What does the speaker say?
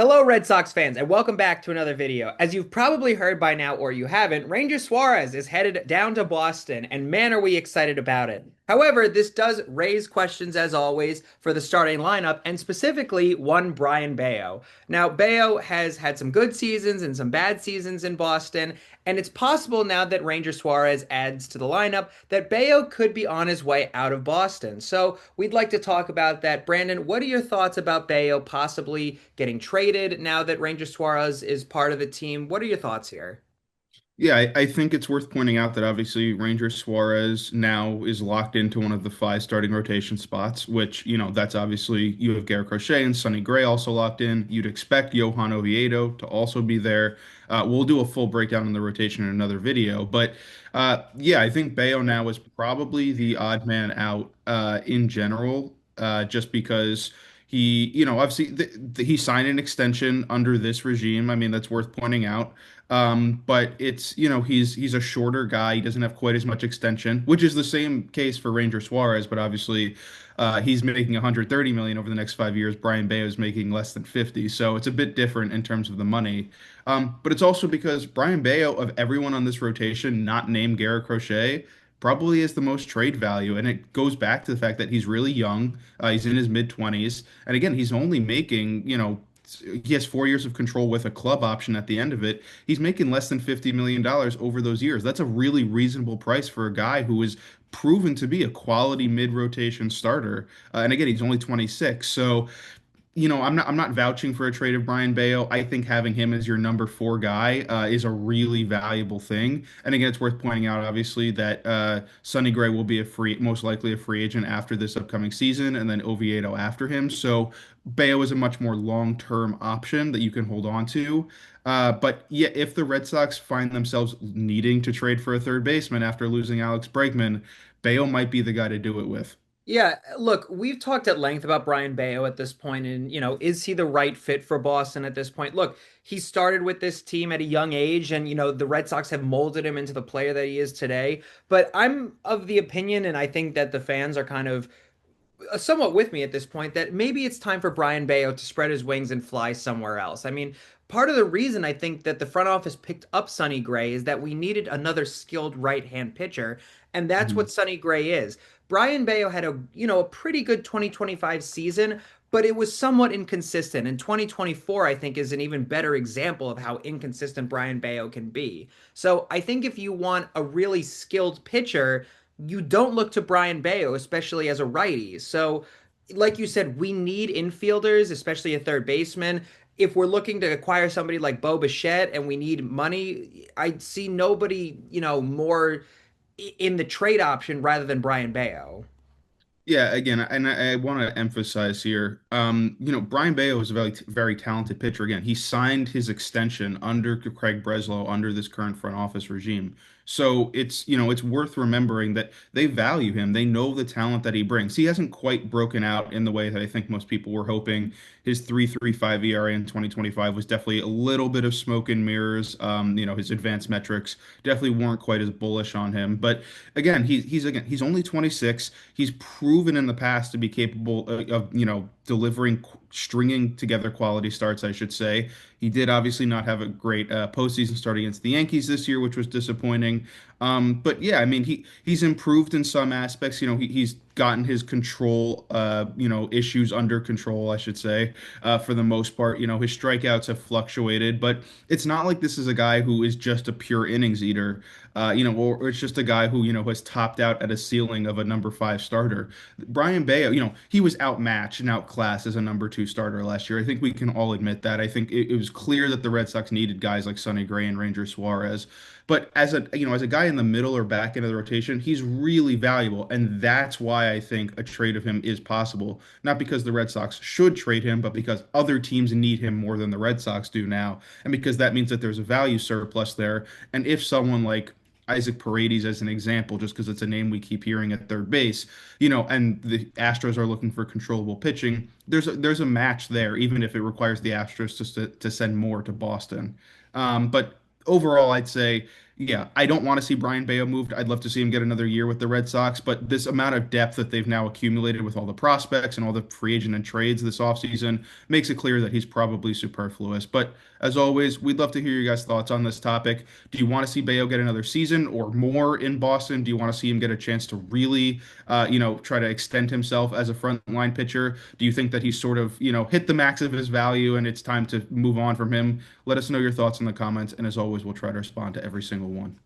Hello, Red Sox fans, and welcome back to another video. As you've probably heard by now, or you haven't, Ranger Suarez is headed down to Boston, and man, are we excited about it. However, this does raise questions, as always, for the starting lineup, and specifically one Brayan Bello. Now, Bello has had some good seasons and some bad seasons in Boston, and it's possible now that Ranger Suarez adds to the lineup that Bello could be on his way out of Boston. So we'd like to talk about that. Brandon, what are your thoughts about Bello possibly getting traded now that Ranger Suarez is part of the team? What are your thoughts here? Yeah, I think it's worth pointing out that obviously Ranger Suarez now is locked into one of the five starting rotation spots, which, that's obviously you have Garrett Crochet and Sonny Gray also locked in. You'd expect Johan Oviedo to also be there. We'll do a full breakdown on the rotation in another video. But yeah, I think Bayo now is probably the odd man out in general, just because obviously he signed an extension under this regime. I mean, that's worth pointing out. But he's a shorter guy. He doesn't have quite as much extension, which is the same case for Ranger Suarez. But obviously, he's making 130 million over the next 5 years. Brayan Bello is making less than 50, so it's a bit different in terms of the money. But it's also because Brayan Bello, of everyone on this rotation, not named Garrett Crochet, probably is the most trade value, and it goes back to the fact that he's really young. He's in his mid 20s, and again, he's only making he has 4 years of control with a club option at the end of it. He's making less than $50 million over those years. That's a really reasonable price for a guy who is proven to be a quality mid-rotation starter. And again, he's only 26. So I'm not vouching for a trade of Brayan Bello. I think having him as your number four guy is a really valuable thing. And again, it's worth pointing out, obviously, that Sonny Gray will be most likely a free agent after this upcoming season, and then Oviedo after him. So Bello is a much more long-term option that you can hold on to. But yeah, if the Red Sox find themselves needing to trade for a third baseman after losing Alex Bregman, Bello might be the guy to do it with. Yeah, look, we've talked at length about Brayan Bello at this point, and is he the right fit for Boston at this point? Look, he started with this team at a young age, and the Red Sox have molded him into the player that he is today. But I'm of the opinion, and I think that the fans are kind of somewhat with me at this point, that maybe it's time for Brayan Bello to spread his wings and fly somewhere else. I mean, part of the reason I think that the front office picked up Sonny Gray is that we needed another skilled right-hand pitcher, and that's what Sonny Gray is. Brayan Bello had a pretty good 2025 season, but it was somewhat inconsistent. And 2024, I think, is an even better example of how inconsistent Brayan Bello can be. So I think if you want a really skilled pitcher, you don't look to Brayan Bello, especially as a righty. So, like you said, we need infielders, especially a third baseman. If we're looking to acquire somebody like Bo Bichette and we need money, I see nobody, more in the trade option rather than Brayan Bello. Yeah, again, and I want to emphasize here, Brayan Bello is a very, very talented pitcher. Again, he signed his extension under Craig Breslow under this current front office regime. So it's worth remembering that they value him. They know the talent that he brings. He hasn't quite broken out in the way that I think most people were hoping. His 3.35 ERA in 2025 was definitely a little bit of smoke and mirrors. His advanced metrics definitely weren't quite as bullish on him. But again, he's only 26. He's proven in the past to be capable of delivering, stringing together quality starts, I should say. He did obviously not have a great postseason start against the Yankees this year, which was disappointing. But yeah, I mean, he's improved in some aspects. He's gotten his control, issues under control, I should say, for the most part. His strikeouts have fluctuated, but it's not like this is a guy who is just a pure innings eater, or it's just a guy who, has topped out at a ceiling of a number five starter. Brayan Bello, he was outmatched and outclassed as a number two starter last year. I think we can all admit that. I think it was clear that the Red Sox needed guys like Sonny Gray and Ranger Suarez. But as a guy in the middle or back end of the rotation, he's really valuable, and that's why I think a trade of him is possible. Not because the Red Sox should trade him, but because other teams need him more than the Red Sox do now, and because that means that there's a value surplus there. And if someone like Isaac Paredes as an example, just because it's a name we keep hearing at third base, and the Astros are looking for controllable pitching. There's a match there, even if it requires the Astros to send more to Boston. But overall, I'd say Yeah, I don't want to see Brayan Bello moved. I'd love to see him get another year with the Red Sox, but this amount of depth that they've now accumulated with all the prospects and all the free agent and trades this offseason makes it clear that he's probably superfluous. But as always, we'd love to hear your guys' thoughts on this topic. Do you want to see Bello get another season or more in Boston? Do you want to see him get a chance to really, try to extend himself as a frontline pitcher? Do you think that he's sort of, hit the max of his value and it's time to move on from him? Let us know your thoughts in the comments, and as always, we'll try to respond to every single one.